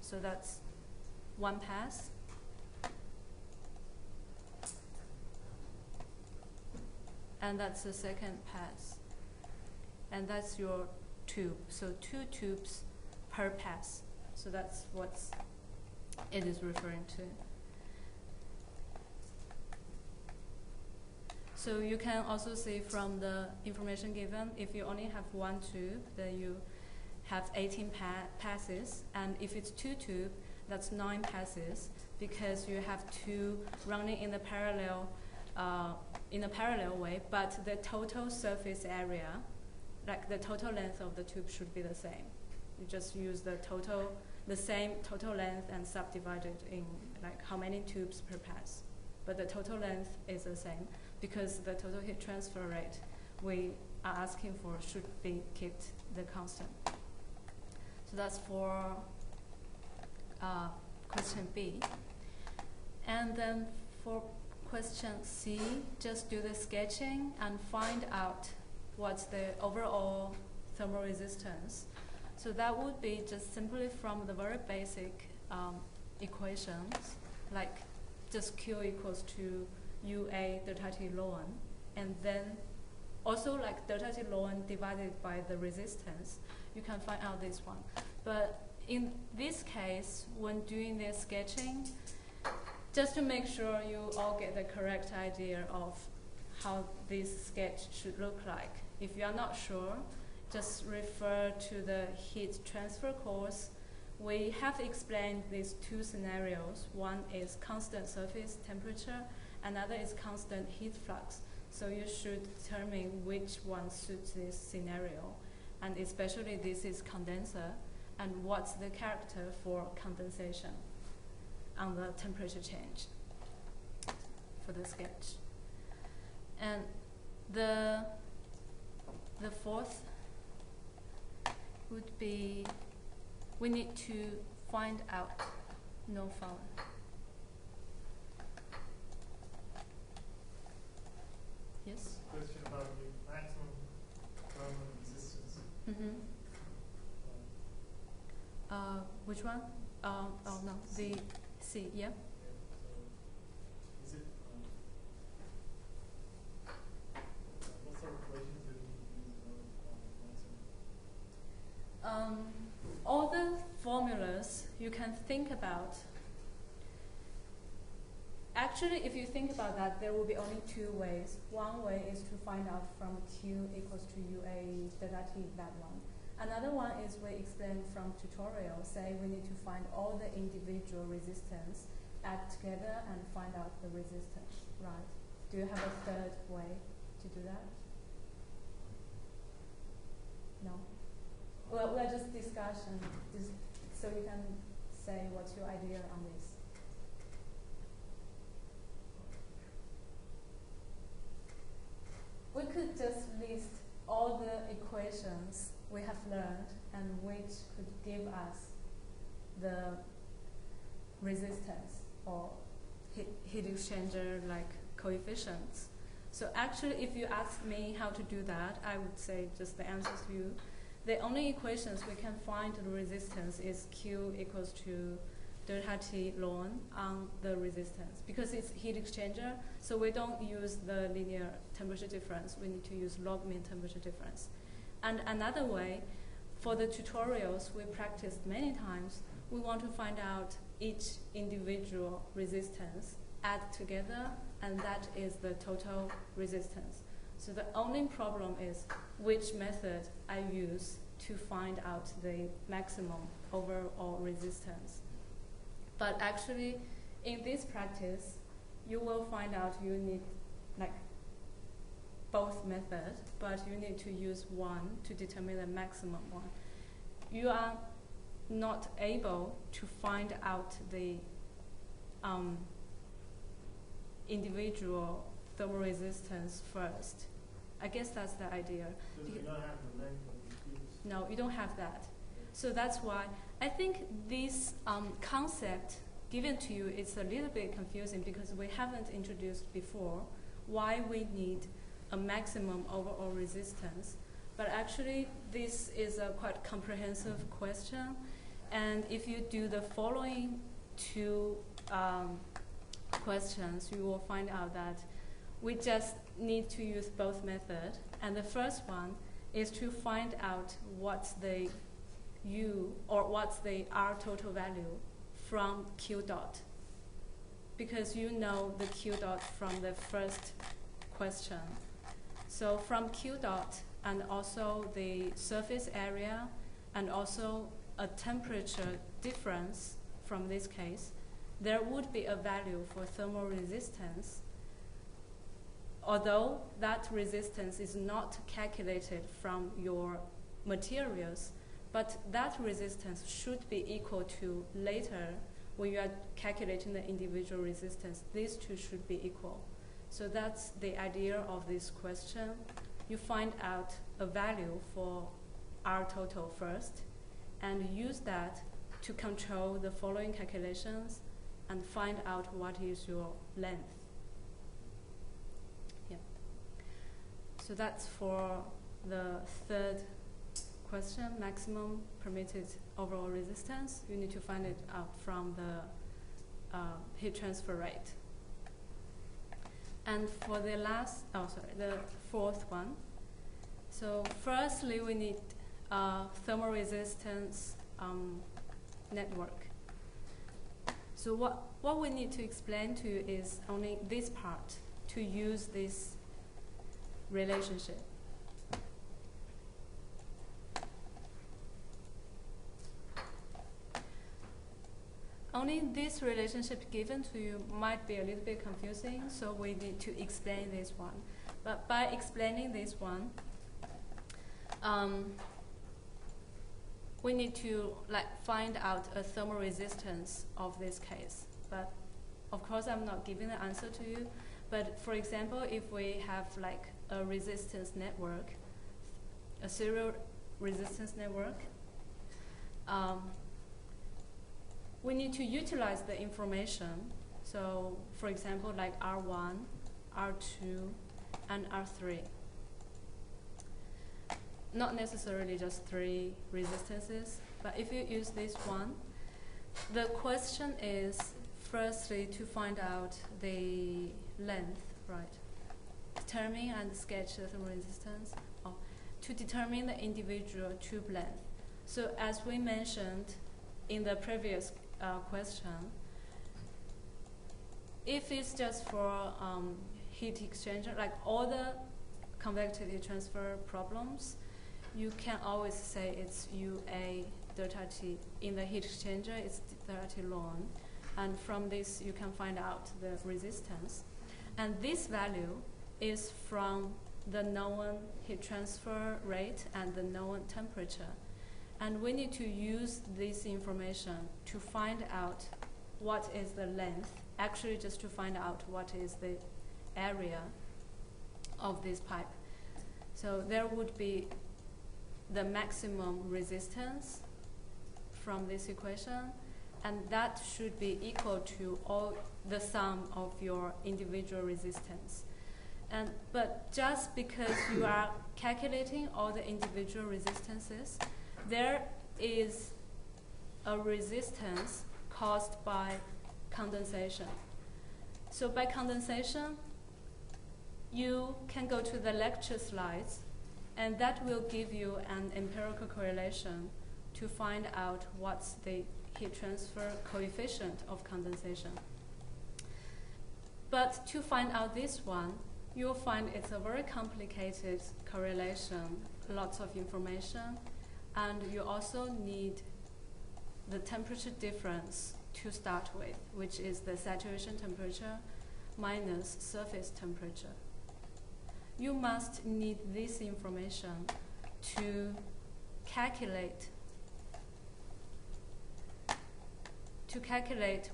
So that's 1 pass. And that's the second pass. And that's your tube. So 2 tubes per pass. So that's what it is referring to. So you can also see from the information given, if you only have 1 tube, then you have 18 passes. And if it's 2 tube, that's 9 passes, because you have 2 running in the parallel way, but the total surface area, like the total length of the tube, should be the same. You just use the same total length and subdivide it in like how many tubes per pass. But the total length is the same, because the total heat transfer rate we are asking for should be kept the constant. So that's for question B. And then for question C, just do the sketching and find out what's the overall thermal resistance. So that would be just simply from the very basic equations, like just Q equals to UA delta T ln, and then also like delta T ln divided by the resistance. You can find out this one. But in this case, when doing the sketching, just to make sure you all get the correct idea of how this sketch should look like. If you are not sure, just refer to the heat transfer course. We have explained these 2 scenarios. One is constant surface temperature, another is constant heat flux. So you should determine which one suits this scenario. And especially this is condenser, and what's the character for condensation. on the temperature change for the sketch. And the fourth would be we need to find out no foul. Yes? Question about the maximum thermal resistance. Mm-hmm. Which one? Oh no, the C, yeah? Yeah, so is it, what sort of equations do we use maximum? All the formulas you can think about. Actually, if you think about that, there will be only two ways. One way is to find out from Q equals to UA delta T, that one. Another one is we explained from tutorial, say we need to find all the individual resistance, add together and find out the resistance, right? Do you have a third way to do that? No? Well, we're just discussion, so you can say what's your idea on this. We could just list all the equations we have learned and which could give us the resistance or heat exchanger like coefficients. So actually, if you ask me how to do that, I would say just the answer to you. The only equations we can find the resistance is Q equals to delta T ln on the resistance, because it's heat exchanger, so we don't use the linear temperature difference, we need to use log mean temperature difference. And another way, for the tutorials we practiced many times, we want to find out each individual resistance, add together, and that is the total resistance. So the only problem is which method I use to find out the maximum overall resistance. But actually, in this practice, you will find out you need like both methods, but you need to use one to determine the maximum one. You are not able to find out the individual thermal resistance first. I guess that's the idea. Because you don't have the length of the tubes. No, you don't have that. So that's why I think this concept given to you is a little bit confusing, because we haven't introduced before why we need a maximum overall resistance. But actually, this is a quite comprehensive question. And if you do the following two questions, you will find out that we just need to use both methods. And the first one is to find out what's the U or what's the R total value from Q dot. Because you know the Q dot from the first question. So from Q dot and also the surface area and also a temperature difference from this case, there would be a value for thermal resistance, although that resistance is not calculated from your materials, but that resistance should be equal to later when you are calculating the individual resistance. These two should be equal. So that's the idea of this question. You find out a value for R total first and use that to control the following calculations and find out what is your length. Yeah. So that's for the third question, maximum permitted overall resistance. You need to find it out from the heat transfer rate. And for the the fourth one. So firstly, we need thermal resistance network. So what we need to explain to you is only this part to use this relationship. Only this relationship given to you might be a little bit confusing, so we need to explain this one. But by explaining this one, we need to find out a thermal resistance of this case. but of course I'm not giving the answer to you. But for example, if we have like a resistance network, a serial resistance network, we need to utilize the information. So for example, like R1, R2, and R3. Not necessarily just 3 resistances, but if you use this one, the question is firstly to find out the length, right? Determine and sketch the thermal resistance, or to determine the individual tube length. So as we mentioned in the previous question, if it's just for heat exchanger, like all the convective heat transfer problems, you can always say it's UA delta T. In the heat exchanger, it's delta T ln. And from this, you can find out the resistance. And this value is from the known heat transfer rate and the known temperature. And we need to use this information to find out what is the length, actually just to find out what is the area of this pipe. So there would be the maximum resistance from this equation, and that should be equal to all the sum of your individual resistance. But just because you are calculating all the individual resistances, there is a resistance caused by condensation. So by condensation, you can go to the lecture slides, and that will give you an empirical correlation to find out what's the heat transfer coefficient of condensation. But to find out this one, you'll find it's a very complicated correlation, lots of information, and you also need the temperature difference to start with, which is the saturation temperature minus surface temperature. You must need this information to calculate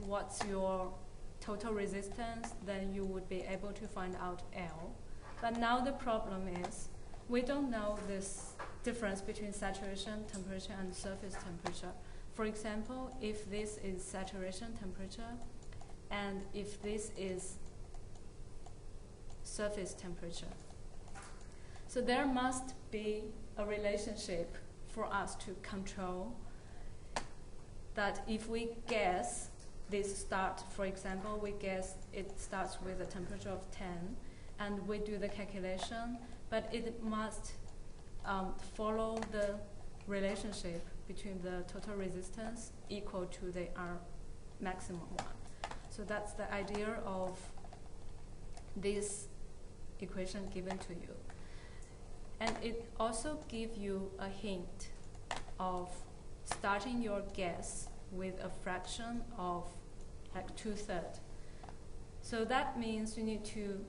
what's your total resistance. Then you would be able to find out L. But now the problem is we don't know this difference between saturation temperature and surface temperature. For example, if this is saturation temperature and if this is surface temperature. So there must be a relationship for us to control that. If we guess this start, for example, we guess it starts with a temperature of 10, and we do the calculation, but it must follow the relationship between the total resistance equal to the R maximum one. So that's the idea of this equation given to you. And it also gives you a hint of starting your guess with a fraction of like 2/3. So that means you need to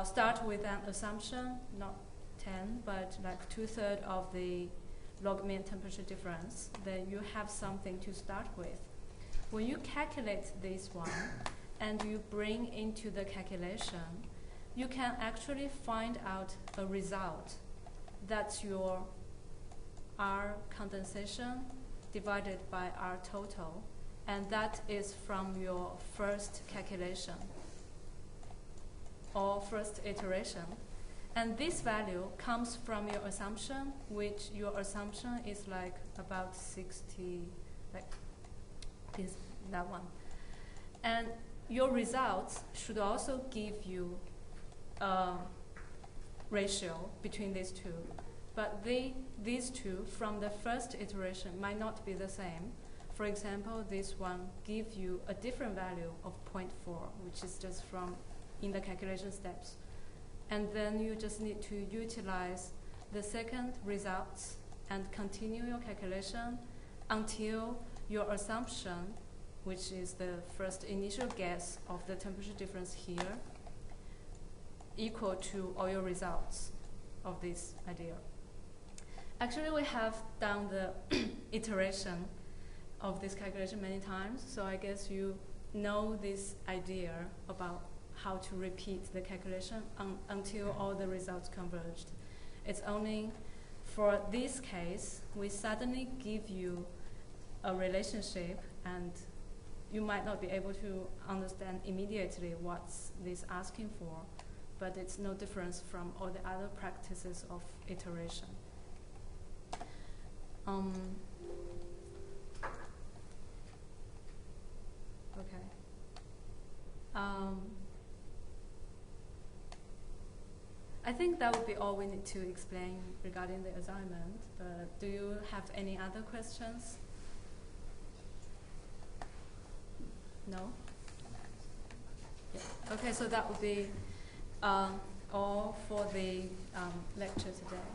start with an assumption, not 10, but like 2/3 of the log mean temperature difference. Then you have something to start with. When you calculate this one and you bring into the calculation, you can actually find out a result. That's your R condensation divided by R total, and that is from your first calculation or first iteration. And this value comes from your assumption, which your assumption is like about 60, like this, that one. And your results should also give you a ratio between these two. But these two from the first iteration might not be the same. For example, this one gives you a different value of 0.4, which is just from in the calculation steps. And then you just need to utilize the second results and continue your calculation until your assumption, which is the first initial guess of the temperature difference here, equal to all your results of this idea. Actually, we have done the iteration of this calculation many times, so I guess you know this idea about how to repeat the calculation until all the results converged. It's only for this case, we suddenly give you a relationship and you might not be able to understand immediately what's this asking for, but it's no difference from all the other practices of iteration. Okay. I think that would be all we need to explain regarding the assignment, but do you have any other questions? No? Yeah. Okay, so that would be all for the lecture today.